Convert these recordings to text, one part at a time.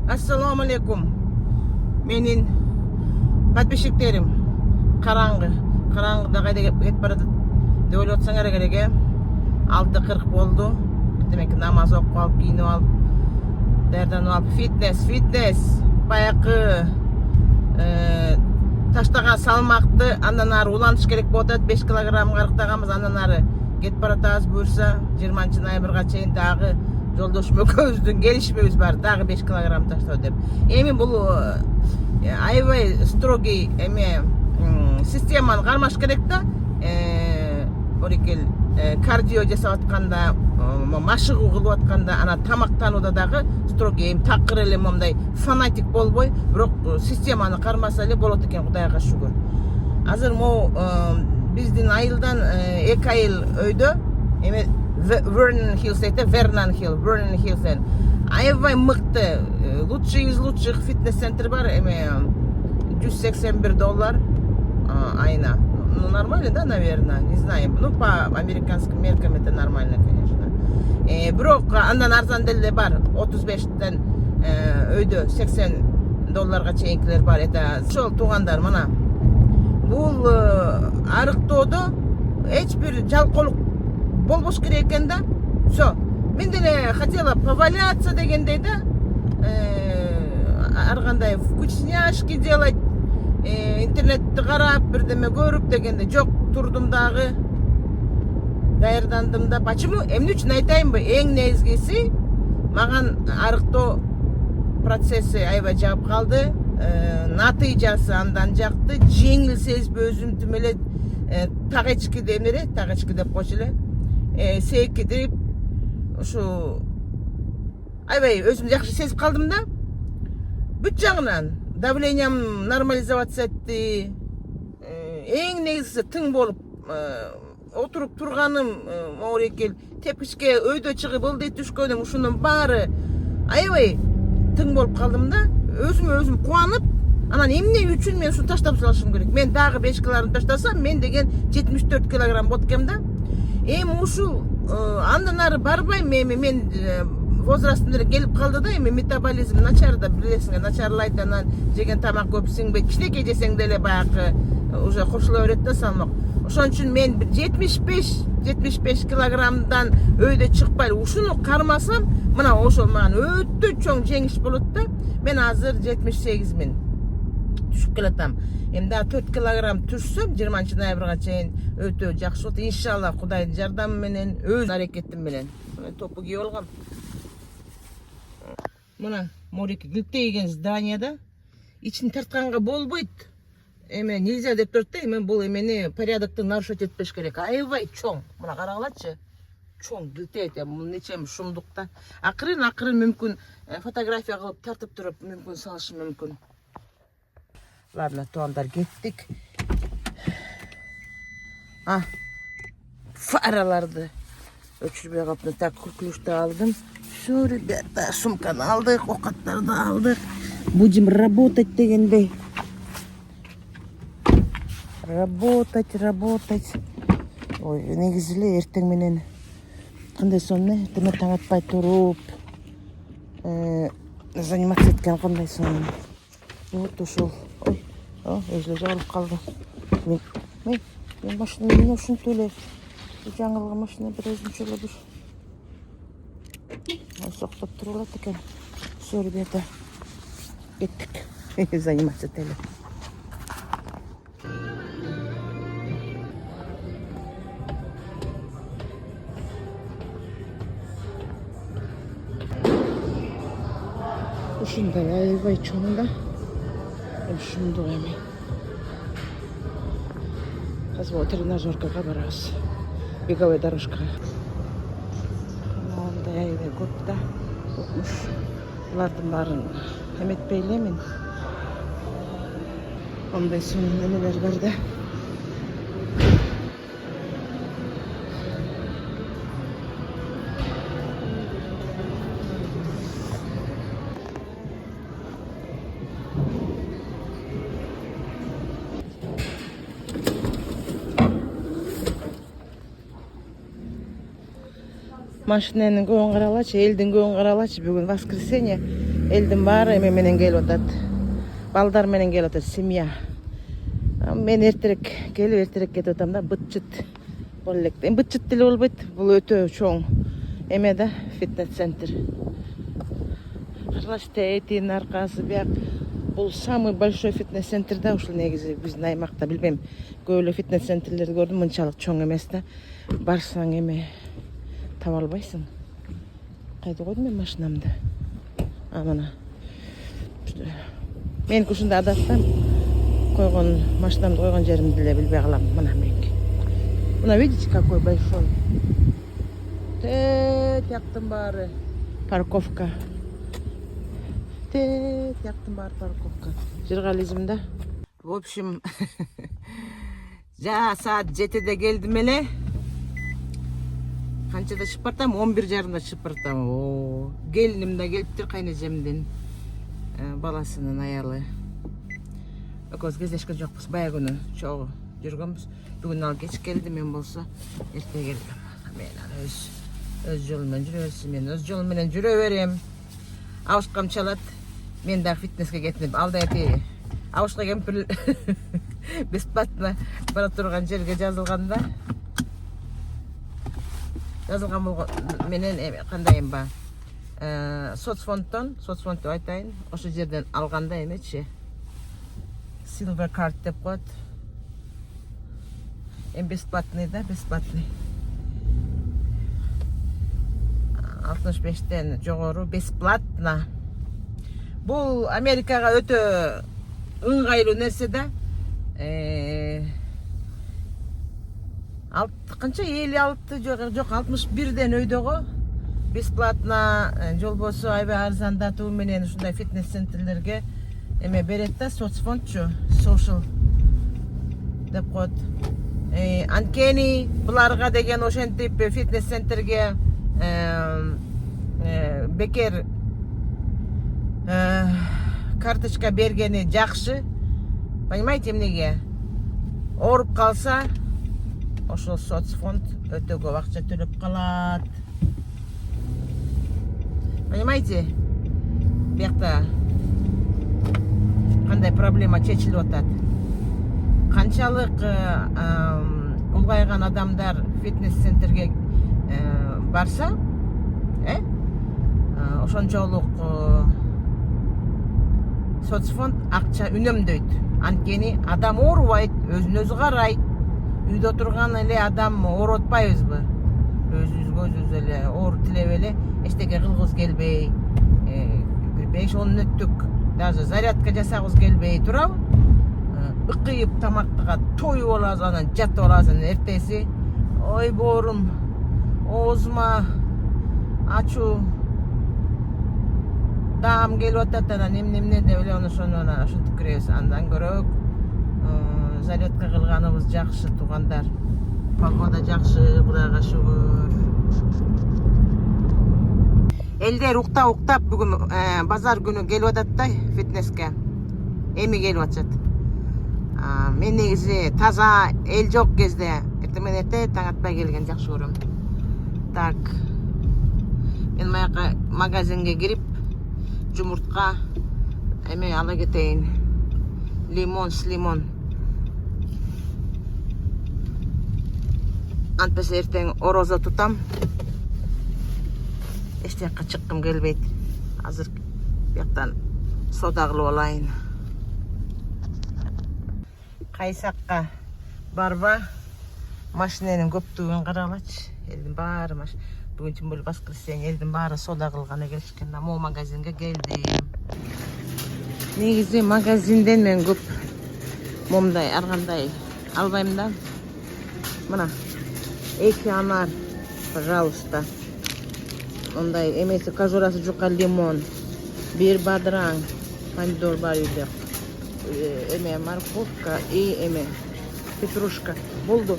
Assalomu alaykum. Menin подписчиктерим. Караңгыда кайда кетип баратат деп ойлоп атсаңар керек. 6:40 болду. Демек намаз окуп алып, кийинип алып, даярданып алып, фитнес, баягы таштаган салмакты андан ары улантыш керек болуп атат. 5 килограмм карыктаганбыз, андан ары кетип баратабыз. Буюрса 20-ноябрга чейин дагы жолдошум экөөбүздүн келишимибиз бар, дагы 5 килограмм таштоо деп. Эми бул аябай строгий системаны кармаш керек да. Орекел кардио жасап атканда, машыгуу кылып атканда, ана тамактанууда дагы строгий, такыр эле момундай фанатик болбой, бирок системаны кармаса эле болот экен, Кудайга шүгүр. Азыр могу биздин айылдан 2 айыл өйдө эме Vernon Hills аябай мыкты, лучший из лучших фитнес-центр бар, эме $181 айына. Ну, нормально, да, наверное, не знаю. Ну, по американским меркам это нормально, конечно. Бирок андан арзан деле бар, 35тен өйдө $80 чейинкилер бар. Это ошол туугандар, мына. Бул арыктоодо эч бир жалкоолук болбош керек экен да. Всё. Мен деле хотела поваляться дегендей да. Ар кандай вкусняшки делать, интернетти карап, бирдеме көрүп дегенде жок, турдум дагы, даярдандым да. Почему? Эмне үчүн айтайынбы? Эң негизгиси маган арыктоо процесси аябай жагып калды. Натыйжасы андан жакты, жеңил сезбей өзүмдү эле так ички деп койчу эле. Сейкидип, ушу аябай өзүмдү жакшы сезип калдым да. Бүт жагынан давлениям нормализоваться этти. Эң негизгиси тың болуп отуруп турганым, орекел тепкичке өйдө чыгып ылдый түшкөнүм, ушунун баары аябай тың болуп калдым да. Өзүм кубанып, анан эмне үчүн мен ушу таштап салышым керек? Мен дагы 5 килограмм таштасам, мен деген 74 килограмм болот экем да. Эми ушул андан ары барбайм, мен возрастым деле келип калды да, эми метаболизм начар да, билесиңер, начарлайт, анан жеген тамак көп сиңбейт. Кичинекей жесең деле баягы уже кошула берет да салмак. Ошон үчүн мен 75 килограммдан өйдө чыкпай, ушуну кармасам, мына ошол мага өтө чоң жеңиш болот да. Мен азыр 78.000 түшүп келатам. Эми да 4 килограмм түшсөм 20-ноябрга чейин өтө жакшы болот. Иншалла Кудайдын жардамы менен, өз аракетим менен. Топу кийип алгам. Мына мореке килтейген зданияда ичин тартканга болбойт. Эме нельзя деп турат да, эми бул эмени порядокты нарушать этпеш керек. Аябай чоң. Мына карагалачы. Чоң килтейт, бул нечем шумдукта. Акырын мүмкүн фотография кылып тартып туруп мүмкүн салышым мүмкүн. Ладно, туугандар, кеттик. Фараларды өчүрбөй калыптыр. Так, курклюшты алдым. Всё, ребята, сумканы алдык, окаттарды алдык. Будем работать дегендей. Работать. Ой, негизи эле эртең менен кандай сонун, эртең таң атпай туруп заниматься эткен кандай сонун. Вот ушул. Ой, өзү жабылып калды. Мен машина эмне ушинтип эле жаңылган машина бир өзүнчө эле бир соктоп туруп алат экен. Всё, ребята, кеттик. Заниматься этели. Ушундай аябай чоң да. Ушундук эми. Азыр тренажеркага барабыз. Беговая дорожка. Мындай аябай көп да. Булардын баарын эметпей эле мен. Ондай сонун эмелер бар да. Машиненин көбүн каралачы, элдин көбүн каралачы. Бүгүн воскресенье. Eldim var eме менен келип атат. Балдар менен келип атат семья. Мен эртерээк келип эртерээк кетип атам да, быт-чыт болуп элек. Эми быт-чыт деле болбойт. Бул өтө чоң эме да, фитнес-центр. Каралаш этинин аркасы бияк. Бул самый большой фитнес-центр да, ушул негизи биздин аймакта, билбейм. Көп эле фитнес-центрлерди көрдүм, мынчалык чоң эмес да. Барсаң эме таба албайсың. Кайда койдум мен машинамды? Мына. Мен ушундай адатта койгон машинамды койгон жеримди деле билбей калам. Мына меники. Мына видите, какой большой. Тияктын баары парковка. Тияктын баары парковка. Жыргализм да. В общем, саат 7-де келдим эле. Канчада чыгып бартам? 11:30-да чыгып бартам. Келиним да келиптир, кайнежемдин баласынын аялы. Экөөбүз кездешкен жокпуз, баягы күнү чогуу жүргөнбүз. Бүгүн ал кеч келди, мен болсо эрте келдим. Мен өз жолу менен жүрө берсин, мен өз жолу менен жүрө берем. Абышкам чалат, мен дагы фитнеске кетип, ал да эти абышка кемпир бесплатно бара турган жерге жазылган да. Жазылган болгон менен кандай эмба? Соцфондтон деп айтайын, ошол жерден алганда эмечи. Silver card деп коет. Бесплатный да, бесплатный. 65-тен жогору бесплатно. Бул Америкага өтө ыңгайлуу нерсе да. Канча 56 жок 61ден өйдөгө бесплатно жолбосу аябай арзандатуу менен ушундай фитнес-центрлерге эме берет да, соцфондчу, social деп коет. Анткени буларга деген ошентип фитнес-центрге бекер карточка бергени жакшы. Понимаете эмнеге? Ооруп калса, ошол соцфонд өтө көп акча төлөп калат. Понимаете? Биякта кандай проблема чечилип атат. Канчалык улгайган адамдар фитнес-центрге барса, ошончолук соцфонд акча үнөмдөйт. Анткени адам оорубайт, өзүн өзү карайт. Үйдө отурган эле адам ооротпайбызбы? Өзүбүзгө өзүбүз эле оор тилеп эле эчтеке кылгыбыз келбей, 5-10 мүнөттүк даже зарядка жасагыбыз келбей турабы? Ыкыйып тамактыга тоюп алабыз, анан жатып алабыз, эртеси ой боорум, оозума ачуу даам келип атат, анан эмне деп эле ошентип киребиз. Андан көрөк зарядка кылганыбыз жакшы, туугандар. Погода жакшы, Кудайга шүгүр. Элдер уктап бүгүн базар күнү келип атат да фитнеске. Эми келип атат. Мен негизи таза эл жок кезде мен эрте таң атпай келген жакшы көрөм. Так. Мен маяка магазинге кирип, жумуртка эме ала кетейин. Лимон. Антпесе эртең орозо тутам. Эчтекке чыккым келбейт. Азыр бияктан сода кылып алайын. Кайсакка барба, машиненин көптүгүн карагылачы. Элдин баары бүгүн тем более воскресенье, элдин баары сода кылганы келишкен. Могу магазинге келдим. Негизи магазинден мен көп момдай аргандай албайм да. Мына 2 анар, пожалуйста. Ондай эмеси кожурасы жука лимон, 1 бадыраң, помидор бар үйдө. Эме морковка и эме петрушка болду.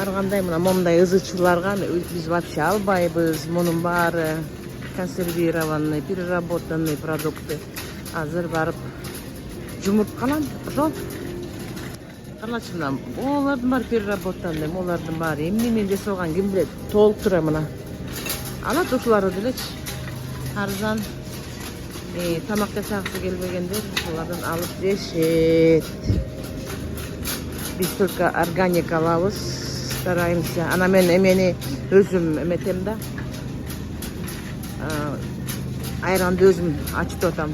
Аргандай мына момдай ызычууларга биз вообще албайбыз. Мунун баары консервированный, переработанный продукты. Азыр барып жумурткалам, ошо. Карачымдан, олардын баары переработанный, олардын баары эмнемен жасалган ким билет, толуктура мына. Алат ушуларды делечи. Арзан. Тамак жасагысы келбегендер булардан алып жешет. Biz только органик алабыз, стараемся. Ана мен эмени өзүм эметем да. Айранды өзүм ачып атам.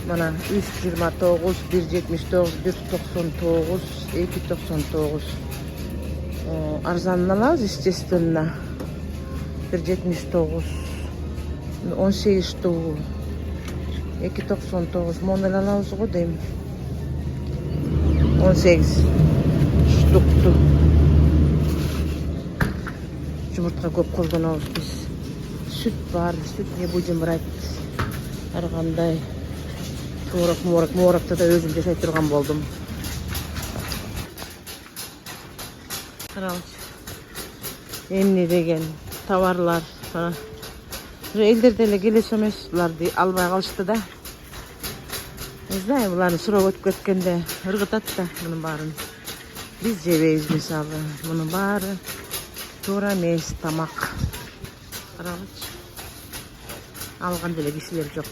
Mana 329, 179, 199, 299. Arzanını alırız, естественно. 179, 18 штук, 299. Монел alırız o deyim. 18 штукту. Жұмыртқа көп қолданамыз біз. Süt бар, süt не будем брать. Арғандай. Морокта да өзім жасай тұрған болдым. Қараңыз. Эмне деген товарлар. Элдерде эле келеш эмес, буларды албай калышты да. Не знаю, буларды сурап өтүп кеткенде ыргытат да мунун баарын. Биз жебейбиз мисалы. Мунун баары туура эмес тамак. Караңызчы. Алган деле кишилер жок.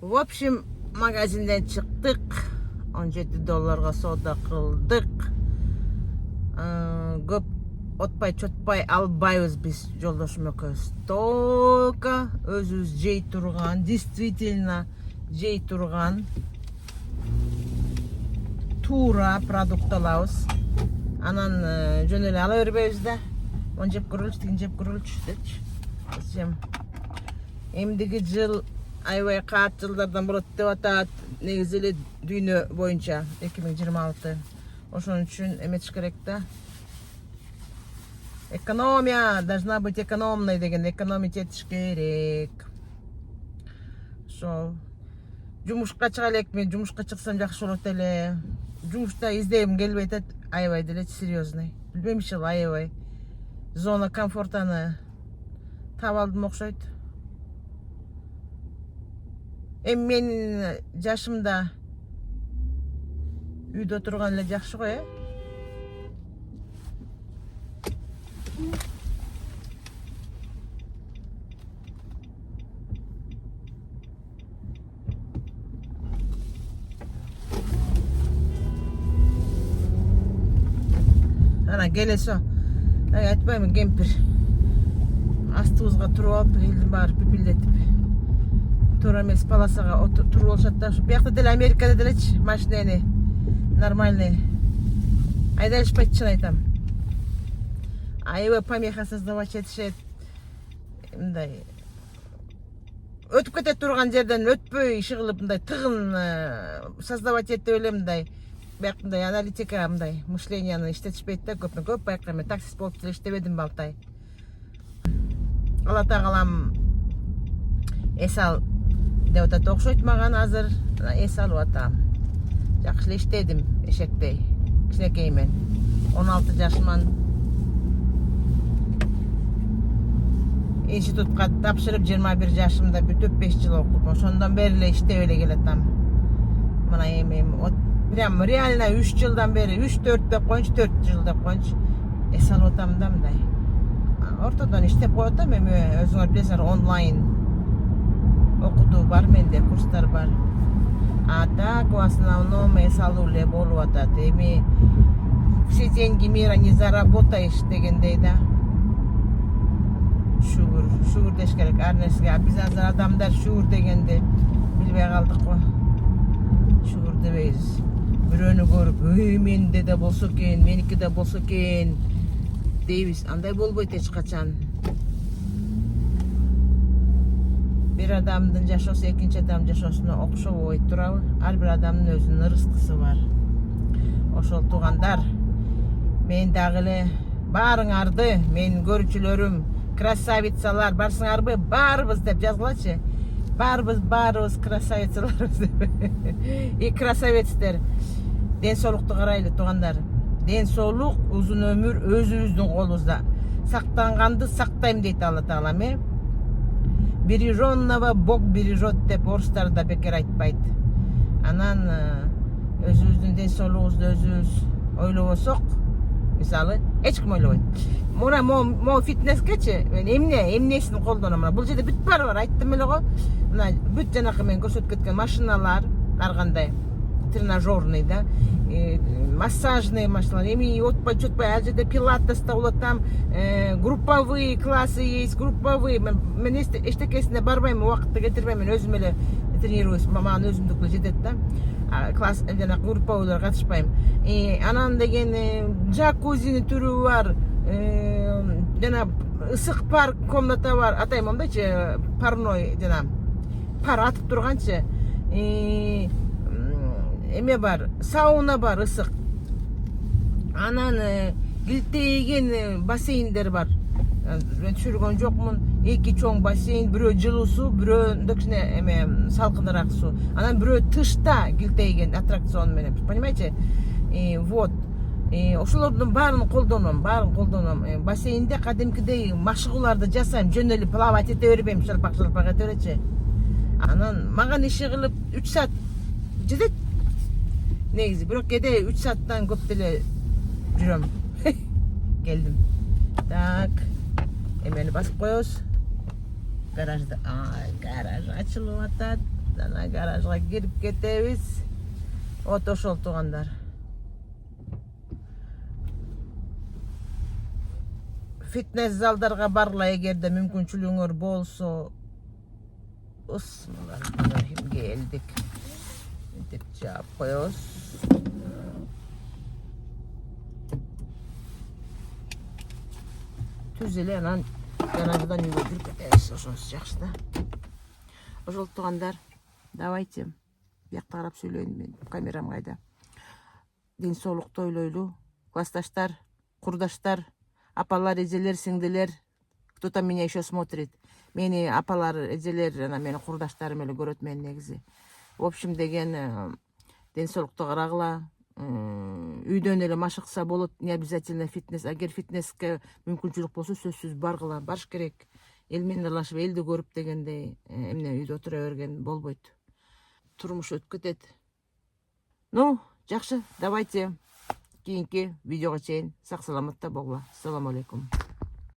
В общем, магазинден чыктык. $17 соода кылдык. Көп отпай чотпай албайбыз биз жолдошум экөөбүз. Только өзүбүз жей турган, действительно жей турган туура продукт алабыз. Анан жөн эле ала бербейбиз да. Оны жеп көрөлүчү, тигин жеп көрөлүчү депчи. Эмдиги жыл аябай кат жылдардан болот деп атат. Негизи эле дүйнө боюнча 2026. Ошон үчүн эметиш керек да. Экономия должна быть экономной деген, экономить этиш керек. Ошо жумушка чыга элекмин, жумушка чыксам жакшы болот эле. Жумушта издегим келбей атат, аябай деле серьезный. Билбейм ишил аябай. Зона комфортаны таап алдым окшойт. Мен жашымда үйдө турган эле жакшы го, Ана келесо. Айтпаймын, кемпир. Астыбызга туруп алып, элдин баары пипилдетип. Туура эмес полосага туруп алышат да. Биякта деле Америкада делечи машинени нормальный айдашпайт, чын айтам. Аябай помеха создавать этишет. Мындай өтүп кете турган жерден өтпөй иши кылып мындай тыгын создавать этип эле мындай. Бияк мындай аналитика мындай мышленияны иштетишпейт да, көп байкайм. Таксист болуп деле иштебедим балтай. Алла тағалам эс ал деп атат окшойт маган азыр. Эс алып атам. Жакшы эле иштедим эшектей. Кичинекеймен. 16 жашыман. Институтка тапшырып 21 жашымда бүтүп 5 жыл окуп. Ошондон бери эле иштеп эле келатам. Мына эми прям реально 3 жылдан бери, 3-4 деп коюнчу, 4 жыл деп коюнчу. Эс алып атам да мындай. Ортодон иштеп коюп атам, эми өзүңөр билесиңер, онлайн окутуу бар, менде курстар бар. А так в основном эс алуу эле болуп атат. Эми все деньги мира не заработаешь дегендей да. Шүгүр деш керек ар нерсеге. Биз азыр адамдар шүгүр дегенди билбей калдык го. Шүгүр дебейбиз. Бирөөнү көрүп, менде да болсо экен, меники да болсо экен дейбиз. Андай болбойт эч качан. Бир адамдын жашоосу экинчи адамдын жашоосуна окшобой турабы? Ар бир адамдын өзүнүн ырыскысы бар. Ошол туугандар, мен дагы эле баарыңарды, менин көрүүчүлөрүм, красавицалар, барсыңарбы? Баарыбыз деп жазгылачы. Баарыбыз красавицаларбыз деп. И красавецтер. Ден соолукту карайлы туугандар. Ден соолук, узун өмүр өзүбүздүн колубузда. Сактанганды сактайм дейт Алла Таалам, Береженного Бог бережет деп орустар да бекер айтпайт. Анан өзүбүздүн ден соолугубузду өзүбүз ойлобосок, мисалы эч ким ойлобойт. Мына mo фитнескечи мен эмнесин колдоном. Бул жерде бүт баары бар, айттым эле го. Мына бүт жанакы мен көрсөтүп кеткен машиналар, ар кандай тренажерный да, массажный машиналар, эми отпай чөтпай, ал жерде пилатес да болот, там групповые классы есть, групповые. Мен эчтекесине барбайм, убакытты кетирбейм, мен өзүм эле тренируюсь, мага өзүмдүк эле жетет да. Класс жана групповыйлар катышпайм. Анан деген джакузини түрү бар, жана ысык пар комната бар, атайм мондойчу, парной жана пар атып турганчы. Эме бар, сауна бар, ысык. Анан килтейген бассейндер бар. Мен түшүргөн жокмун. 2 чоң бассейн, бирөө жылуу суу, бирөө кичине эме салкыныраак суу. Анан бирөө тышта килтейген аттракцион менен. Понимаете? Вот. Ошолордун баарын колдоном. Бассейнде кадимкидей машыгууларды жасайм, жөн эле плавать эте бербейм, шарпак эте беречи. Анан маган иши кылып 3 саат жетет. Негизи, бирок кээде 3 сааттан көп деле жүрөм. Келдим. Так, эмени басып коебуз. Гаражда, гараж ачылып атат. Ана гаражга кирип кетебиз. Вот ошол туугандар. Фитнес залдарга баргыла эгерде мүмкүнчүлүгүңөр болсо. Bismillahirrahmanirrahim, келдик. Деп жаап коебуз. Түз эле анан гараждан үйгө кирип кетебиз. Ошонусу жакшы да. Ошол туугандар, давайте биякта карап сүйлөйүн, мен камерам кайда. Ден соолукту ойлойлу, классташтар, курдаштар, апалар, эжелер, сиңдилер, кто там меня еще смотрит. Мени апалар, эжелер, жана менин курдаштарым эле көрөт мени негизи. В общем деген ден соолукту карагыла, үйдөн эле машыкса болот, не обязательно фитнес. Агер фитнеске мүмкүнчүлүк болсо, сөзсүз баргыла, барыш керек. Эл менен аралашып, элди көрүп дегендей, эмне үйдө отура берген болбойт. Турмуш өтүп кетет. Ну, жакшы, давайте кийинки видеого чейин сак саламатта болгула. Ассаламу алейкум.